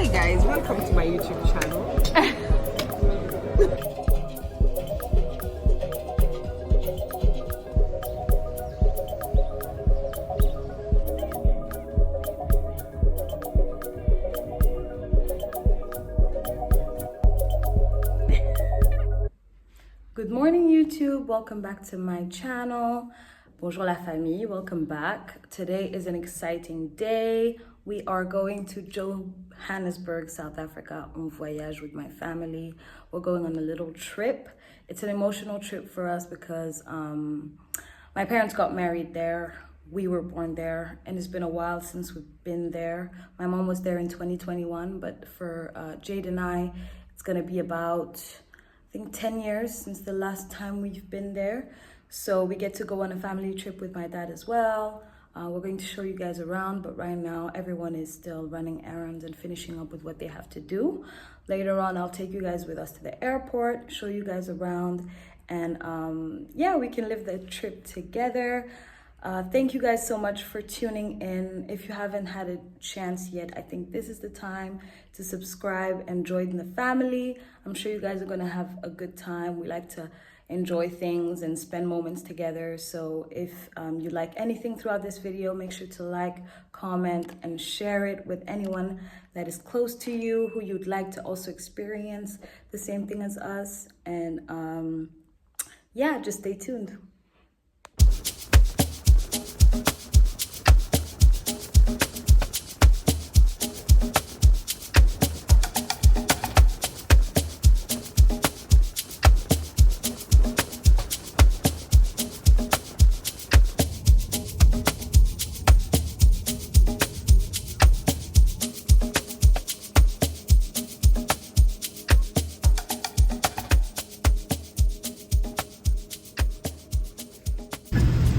Hi guys, welcome to my YouTube channel. Good morning YouTube, welcome back to my channel. Bonjour la famille, welcome back. Today is an exciting day. We are going to Johannesburg, South Africa on voyage with my family. We're going on a little trip. It's an emotional trip for us because my parents got married there. We were born there, and it's been a while since we've been there. My mom was there in 2021, but for Jade and I, it's gonna be about, I think 10 years since the last time we've been there. So we get to go on a family trip with my dad as well. We're going to show you guys around, but right now everyone is still running errands and finishing up with what they have to do. Later on, I'll take you guys with us to the airport, show you guys around, and yeah, we can live the trip together. Thank you guys so much for tuning in. If you haven't had a chance yet, I think this is the time to subscribe and join the family. I'm sure you guys are gonna have a good time. We like to enjoy things and spend moments together. So if you like anything throughout this video, make sure to like, comment, and share it with anyone that is close to you, who you'd like to also experience the same thing as us. And yeah, just stay tuned.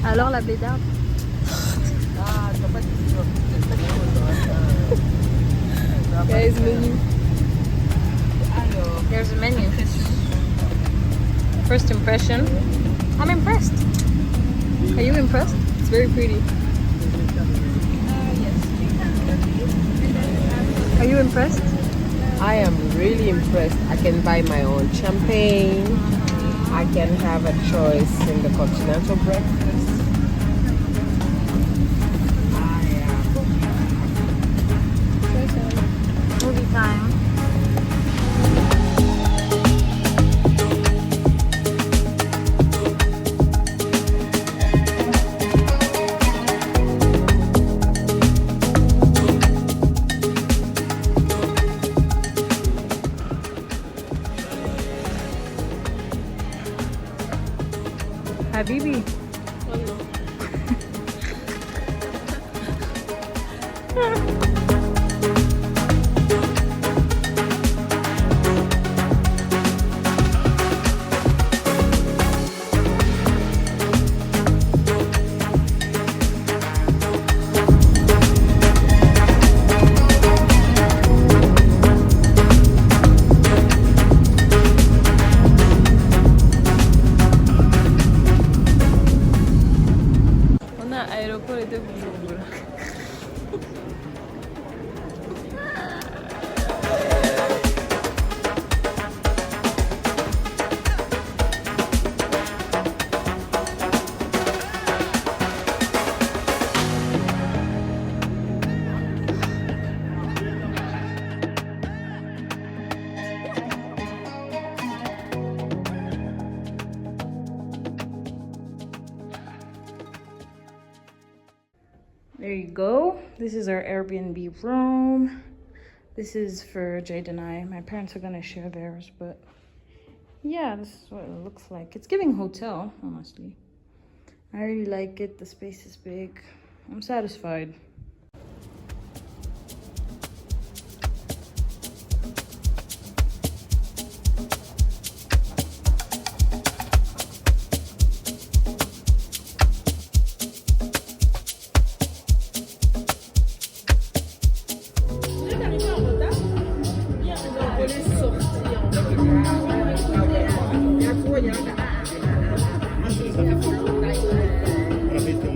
Alors la bédarde. Guys, menu. There's a menu. First impression. I'm impressed. Are you impressed? It's very pretty. Are you impressed? I am really impressed. I can buy my own champagne. I can have a choice in the continental breakfast. Movie time. Habibi. Aeroporto de Bujumbura. There you go. This is our Airbnb room. This is for Jade and I. My parents are gonna share theirs, but yeah, this is what it looks like. It's giving hotel, honestly. I really like it. The space is big. I'm satisfied.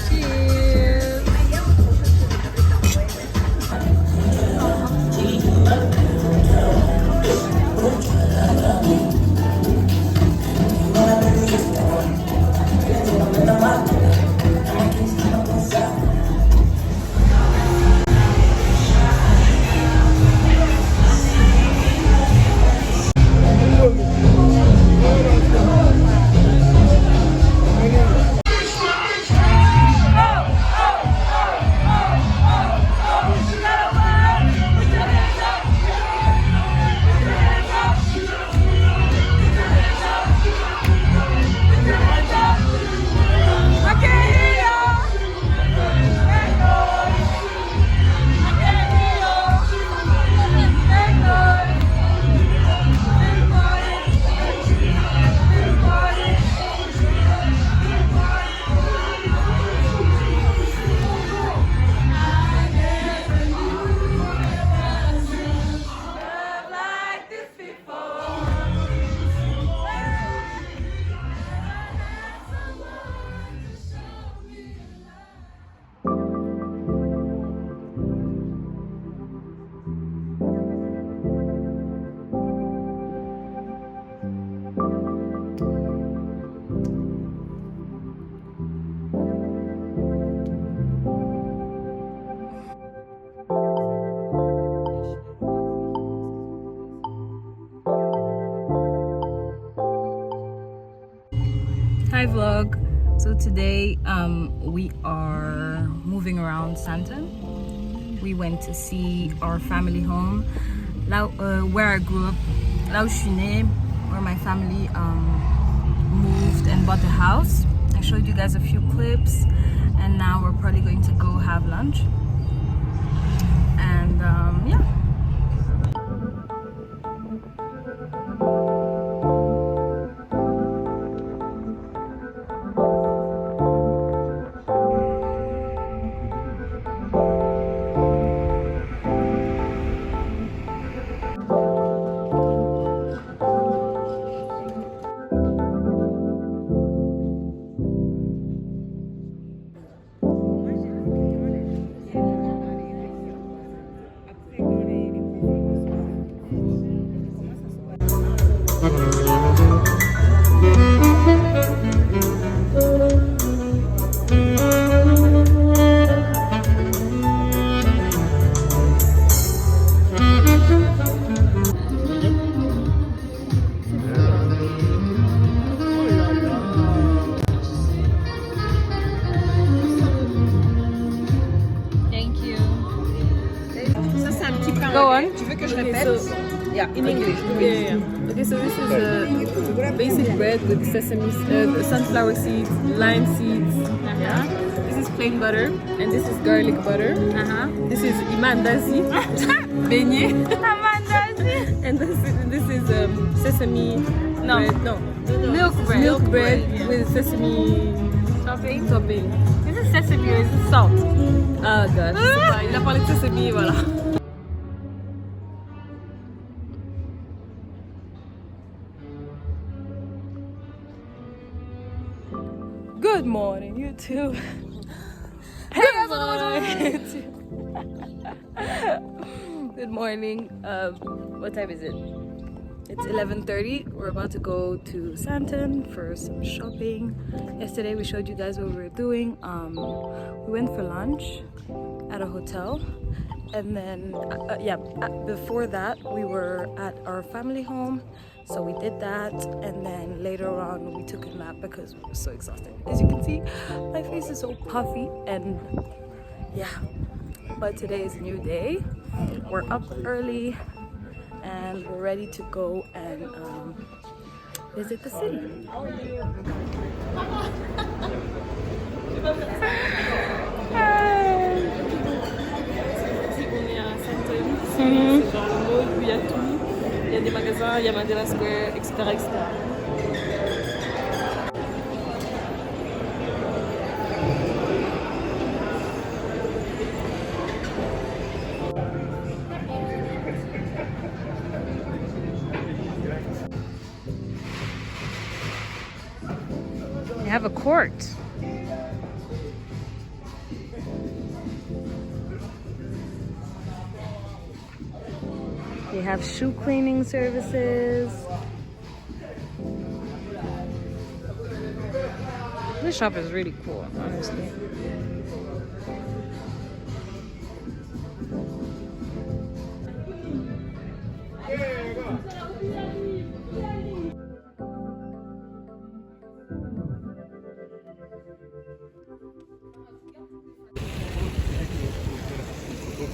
Cheers. vlog. So today we are moving around Sandton. We went to see our family home, where I grew up, là où je suis née, where my family moved and bought a house. I showed you guys a few clips, and now we're probably going to go have lunch. And yeah. Go on. Tu veux que je répète? Yeah, in English. Yeah. Okay, so this is a basic bread with sesame, sunflower seeds, lime seeds. Yeah. This is plain butter, and this is garlic butter. This is imandazi, beignet. And this is sesame. Bread. No. Milk bread with sesame topping. This is sesame or is this salt? Ah, God. Il a parlé de sesame, voilà. Good morning, YouTube. Hey, YouTube. Good morning. What time is it? It's 11:30. We're about to go to Sandton for some shopping. Yesterday we showed you guys what we were doing. We went for lunch at a hotel, and then before that we were at our family home. So we did that, and then later on we took a nap because we were so exhausted. As you can see, my face is so puffy, and yeah. But today is a new day. We're up early, and we're ready to go and visit the city. Il y a des magasins, il y a Mandela Square, etc. etc. They have a court. They have shoe cleaning services. This shop is really cool, honestly.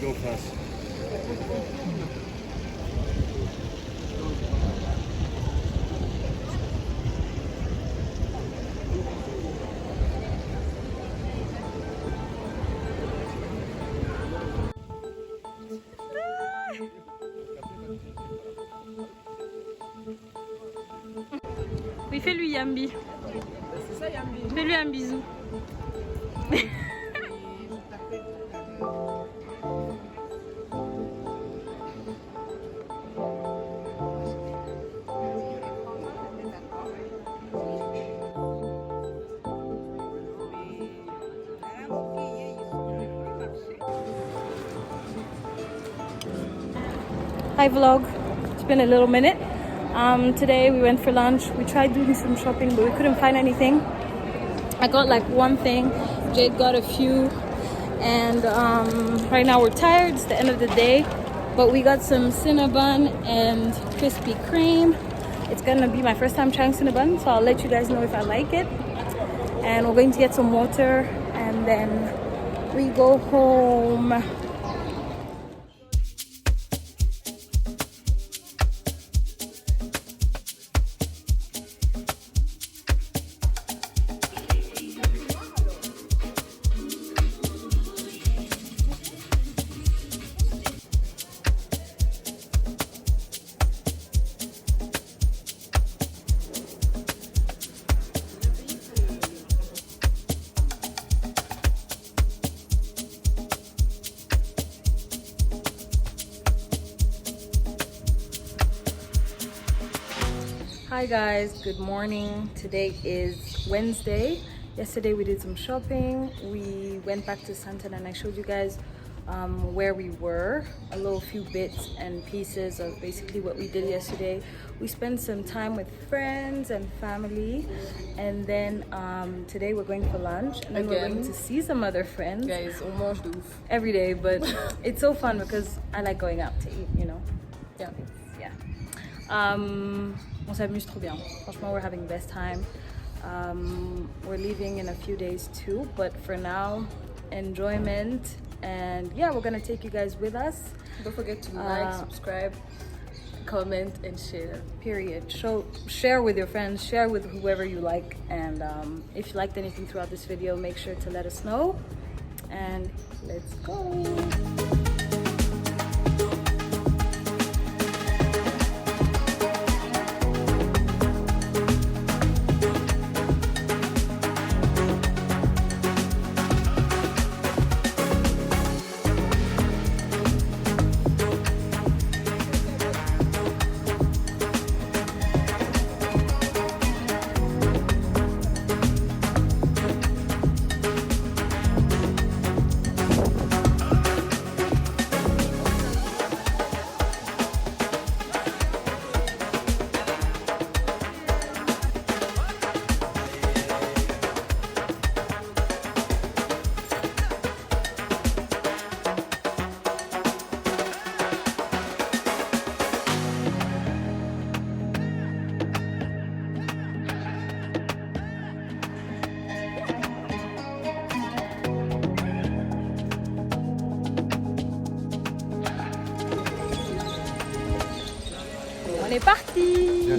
Go fast. Oui, fais-lui Yambi. C'est ça, Yambi. Fais-lui un bisou. Hi vlog, it's been a little minute. Today we went for lunch. We tried doing some shopping, but we couldn't find anything. I got like one thing, Jade got a few, and right now we're tired. It's the end of the day, but we got some Cinnabon and Krispy Kreme. It's gonna be my first time trying Cinnabon, so I'll let you guys know if I like it. and we're going to get some water and then we go home. Hi guys, good morning. Today is Wednesday. Yesterday we did some shopping. We went back to Sandton and I showed you guys where we were, a little few bits and pieces of basically what we did yesterday. We spent some time with friends and family, and then today we're going for lunch, and then we're going to see some other friends. Guys, on mange de ouf. Every day, but it's so fun because I like going out to eat, you know. Yeah. On s'amuse trop bien. Franchement, we're having the best time. We're leaving in a few days too, but for now, enjoyment. And yeah, we're gonna take you guys with us. Don't forget to like, subscribe, comment, and share. Period. Share with your friends, share with whoever you like, and if you liked anything throughout this video, make sure to let us know. And let's go. On est parti.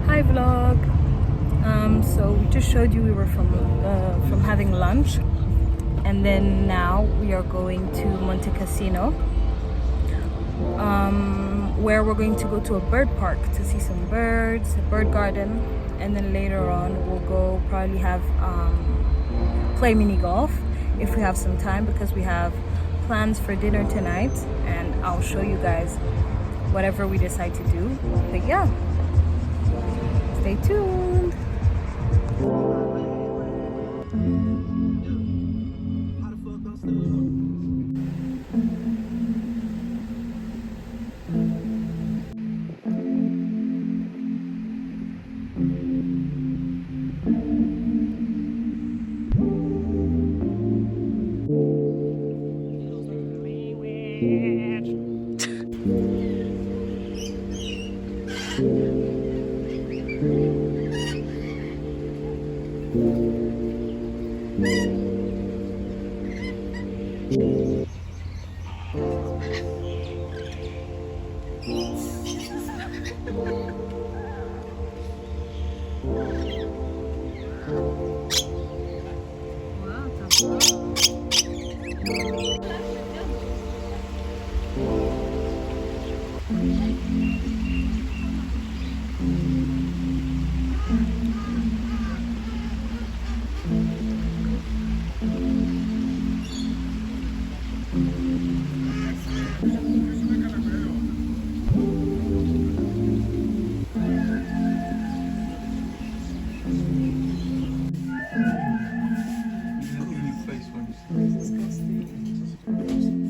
Hi vlog. So we just showed you we were from having lunch, and then now we are going to Monte Cassino, where we're going to go to a bird park to see some birds, a bird garden, and then later on we'll go probably have play mini golf if we have some time, because we have plans for dinner tonight, and I'll show you guys whatever we decide to do. But yeah, stay tuned.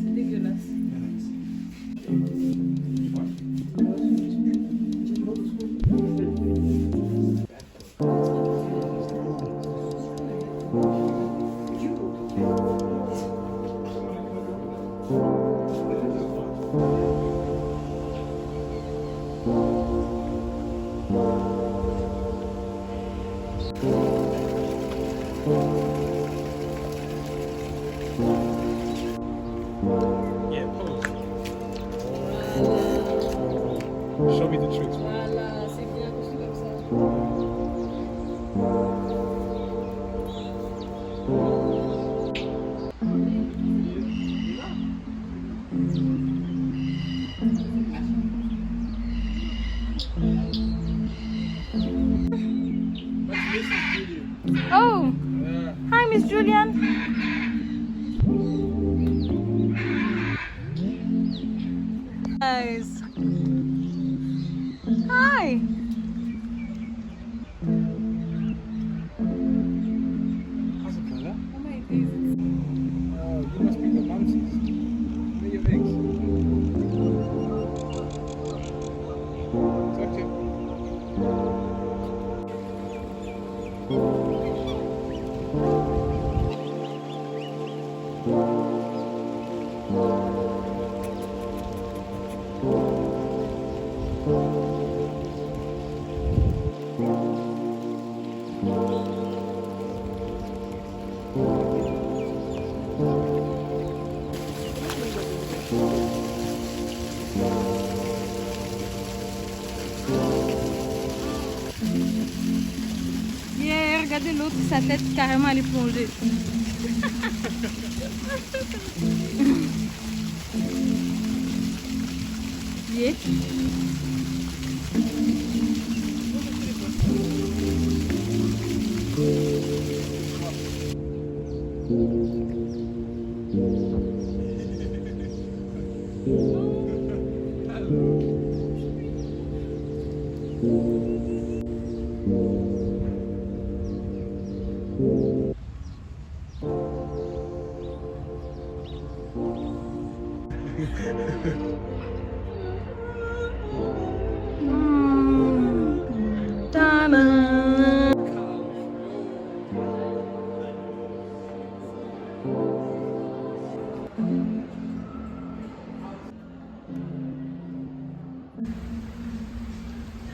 C'est dégueulasse. Yeah, pose. Show me the tricks. Voilà, c'est bien reçu comme ça. Oh, hi, Miss Julian. Nice. Hi. How's it, brother? Oh, you must be the monkeys. Where are your eggs? Touch it. Yeah, regardez l'autre, sa tête carrément elle est plongée. Yeah.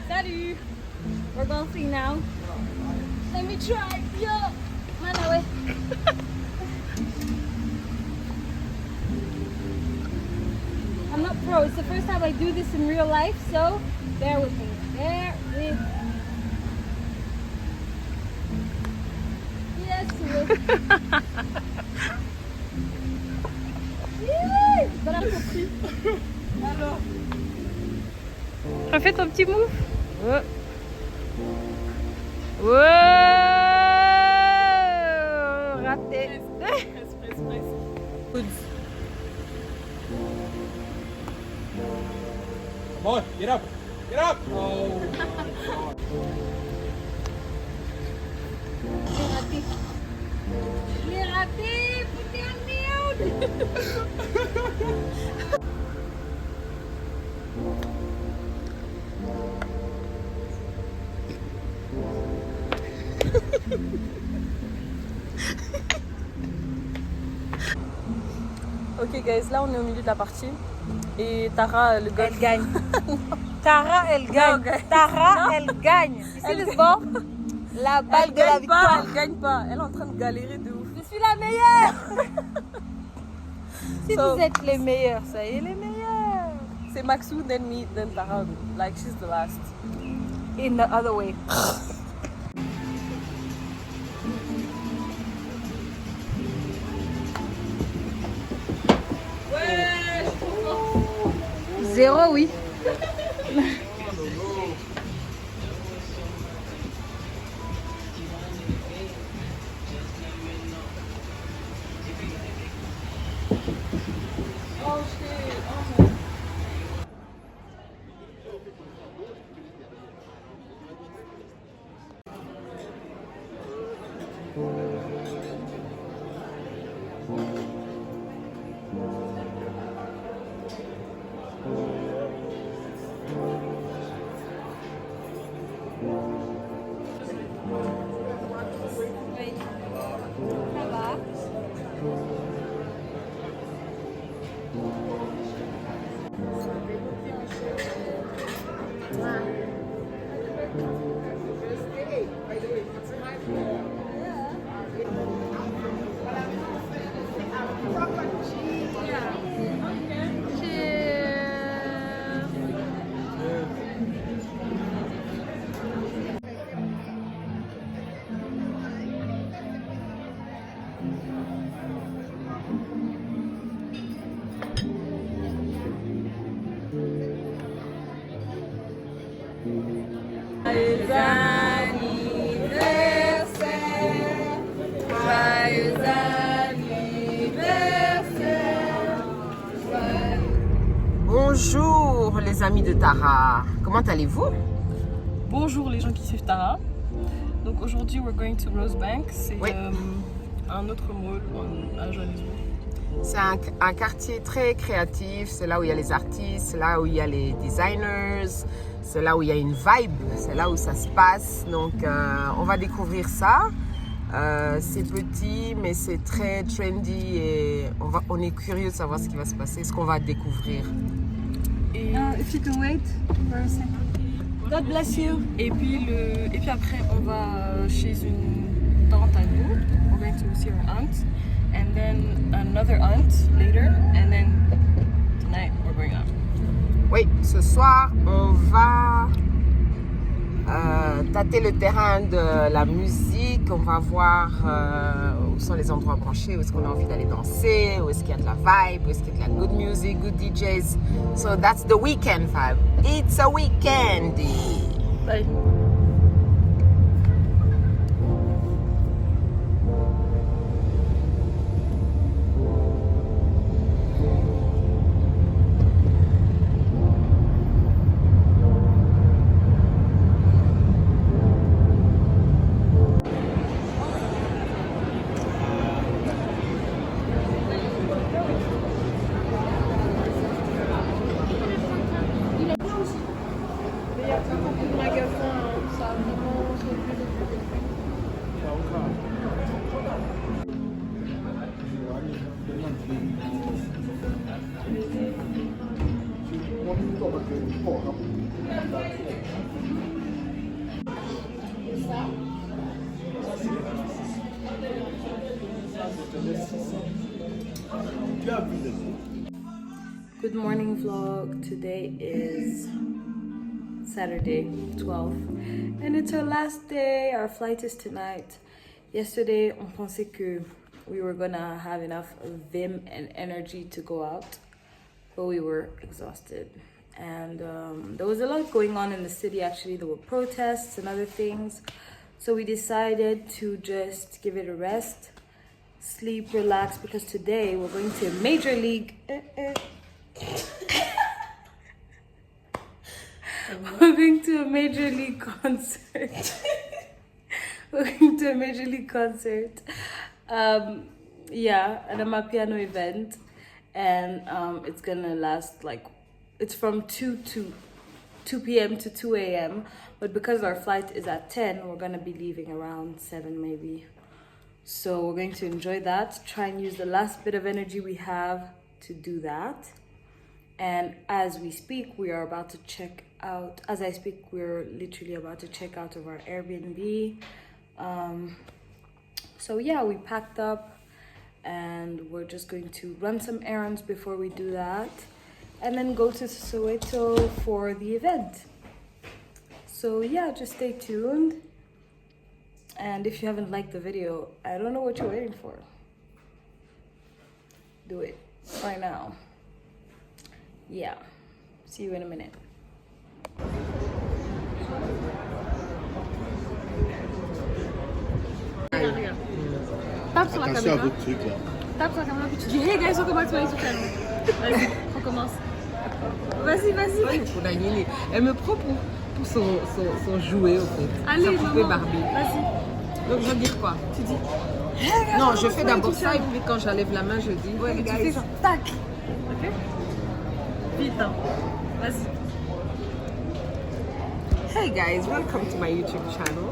Salut! We're golfing now. Let me try. Yo! Man away. I'm not pro. It's the first time I do this in real life, so bear with me. Bear with me. Yes, yes. But I'm compris. Alors. Refais ton petit move. Ouais. Ouais. Raté. Come on, get up. Get up. Oh, God. J'ai raté. Put on mute. Ok guys, là on est au milieu de la partie et Tara le golf. Elle gagne. Tara elle gagne. Non, Tara elle gagne. Ici le sport, la balle de la victoire. Elle gagne pas, elle est en train de galérer de ouf. Je suis la meilleure. Si vous êtes les meilleurs, ça y est les meilleurs. C'est Maxou, then me, then Tara. Like she's the last. In the other way. Zéro, oui. Bonjour les amis de Tara, comment allez-vous? Bonjour les gens qui suivent Tara. Donc aujourd'hui, we're going to Rosebank. C'est un autre mall à Johannesburg. C'est un quartier très créatif, c'est là où il y a les artistes, c'est là où il y a les designers, c'est là où il y a une vibe, c'est là où ça se passe. Donc on va découvrir ça. C'est petit mais c'est très trendy et on est curieux de savoir ce qui va se passer, ce qu'on va découvrir. Et if you can wait for a second. God bless you. Et puis après on va chez une tante à nous. We're going to see her aunt. And then another aunt later, and then tonight we're going out. Oui, ce soir on va tâter le terrain de la musique, on va voir où sont les endroits branchés, où est-ce qu'on a envie d'aller danser, où est-ce qu'il y a de la vibe, où est-ce qu'il y a de la good music, good DJs. So that's the weekend vibe. It's a weekend. Bye. Good morning vlog. Today is Saturday 12th and it's our last day. Our flight is tonight. Yesterday on pensait que we were gonna have enough vim and energy to go out, but we were exhausted and there was a lot going on in the city. Actually, there were protests and other things, so we decided to just give it a rest, sleep, relax, because today we're going to MajorLeague. We're going to a MajorLeague concert. We're going to a MajorLeague concert. Yeah, an Amapiano event, and it's gonna last like, it's from 2 p.m. to 2 a.m. But because our flight is at 10, we're gonna be leaving around 7 maybe. So we're going to enjoy that, try and use the last bit of energy we have to do that. And as we speak, we are about to check out. As I speak, we're literally about to check out of our Airbnb. So yeah, we packed up and we're just going to run some errands before we do that, and then go to Soweto for the event. So yeah, just stay tuned. And if you haven't liked the video, I don't know what you're waiting for. Do it right now. Yeah, see you in a minute. Tape sur la caméra. Tape sur la caméra puis tu dis hey guys, welcome back to my YouTube channel. Vas-y, on commence. Vas-y, vas-y. Elle me prend pour son jouet au fait. Allez, sa poupée maman. Barbie. Vas-y. Donc je veux dire quoi? Tu dis. Non, je fais d'abord ça et puis quand j'enlève la main, je dis ouais les Tu gars. fais genre tac. Ok. Vite, hein. Vas-y. Hey guys, welcome to my YouTube channel.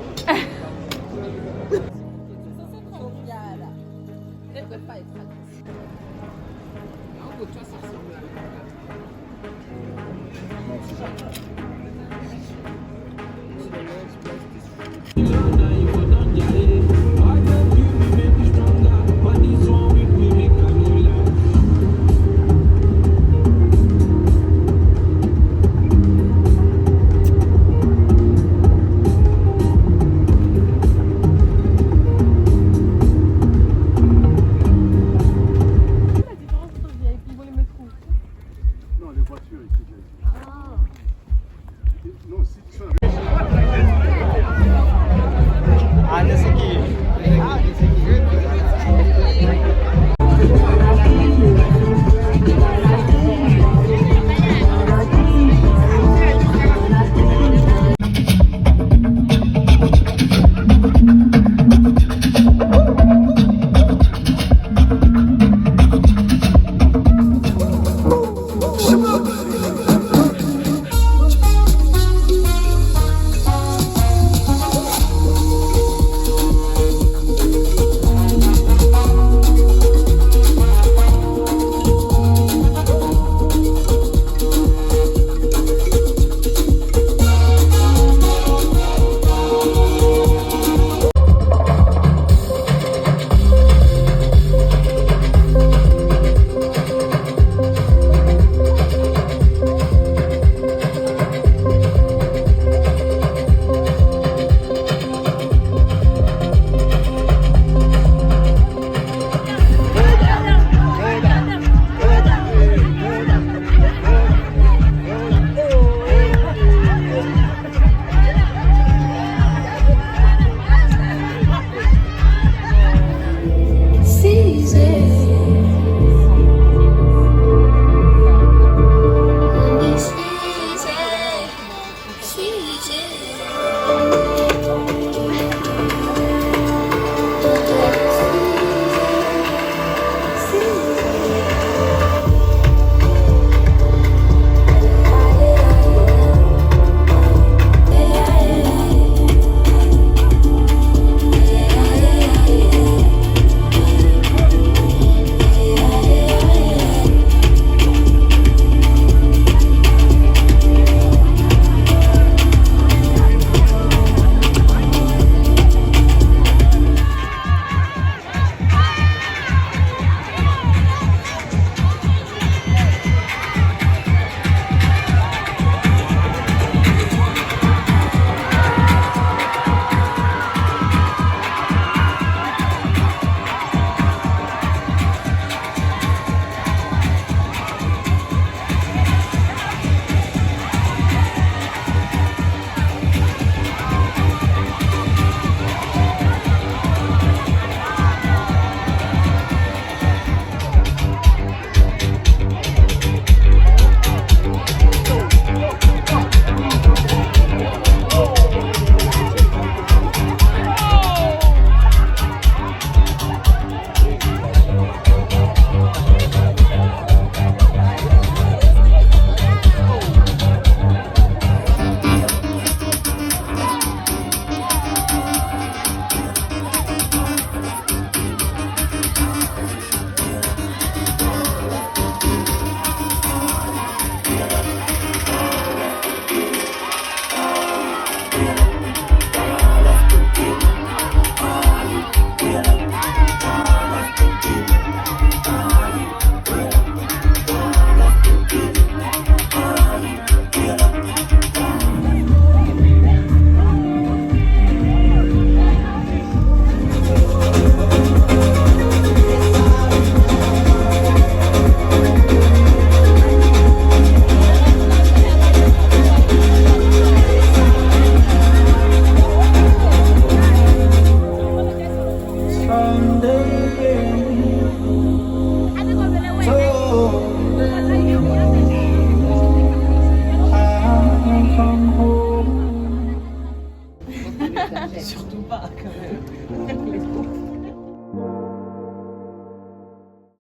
Surtout pas, quand même.